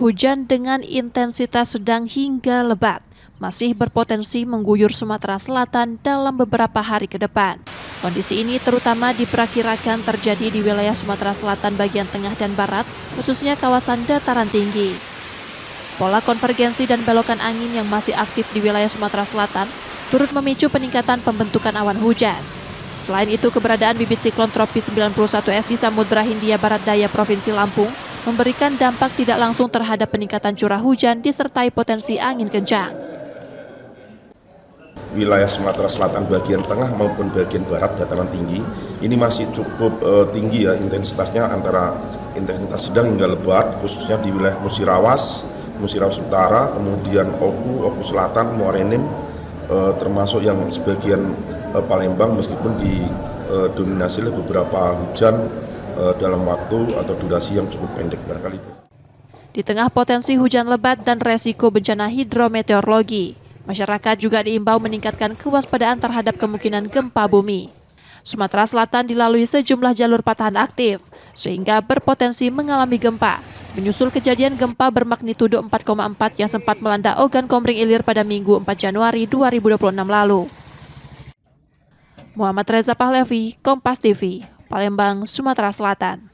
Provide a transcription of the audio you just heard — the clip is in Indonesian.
Hujan dengan intensitas sedang hingga lebat masih berpotensi mengguyur Sumatera Selatan dalam beberapa hari ke depan. Kondisi ini terutama diperkirakan terjadi di wilayah Sumatera Selatan bagian tengah dan barat, khususnya kawasan dataran tinggi. Pola konvergensi dan belokan angin yang masih aktif di wilayah Sumatera Selatan turut memicu peningkatan pembentukan awan hujan. Selain itu, keberadaan bibit siklon tropis 91S di Samudra Hindia Barat Daya Provinsi Lampung memberikan dampak tidak langsung terhadap peningkatan curah hujan disertai potensi angin kencang. Wilayah Sumatera Selatan bagian tengah maupun bagian barat dataran tinggi ini masih cukup tinggi ya intensitasnya, antara intensitas sedang hingga lebat, khususnya di wilayah Musirawas Utara, kemudian Oku Selatan, Muara Enim, termasuk yang sebagian Palembang meskipun didominasi oleh beberapa hujan dalam waktu atau durasi yang cukup pendek barangkali itu. Di tengah potensi hujan lebat dan resiko bencana hidrometeorologi, masyarakat juga diimbau meningkatkan kewaspadaan terhadap kemungkinan gempa bumi. Sumatera Selatan dilalui sejumlah jalur patahan aktif, sehingga berpotensi mengalami gempa, menyusul kejadian gempa bermagnitudo 4,4 yang sempat melanda Ogan Komering Ilir pada Minggu 4 Januari 2026 lalu. Muhammad Reza Pahlavi, Kompas TV, Palembang, Sumatera Selatan.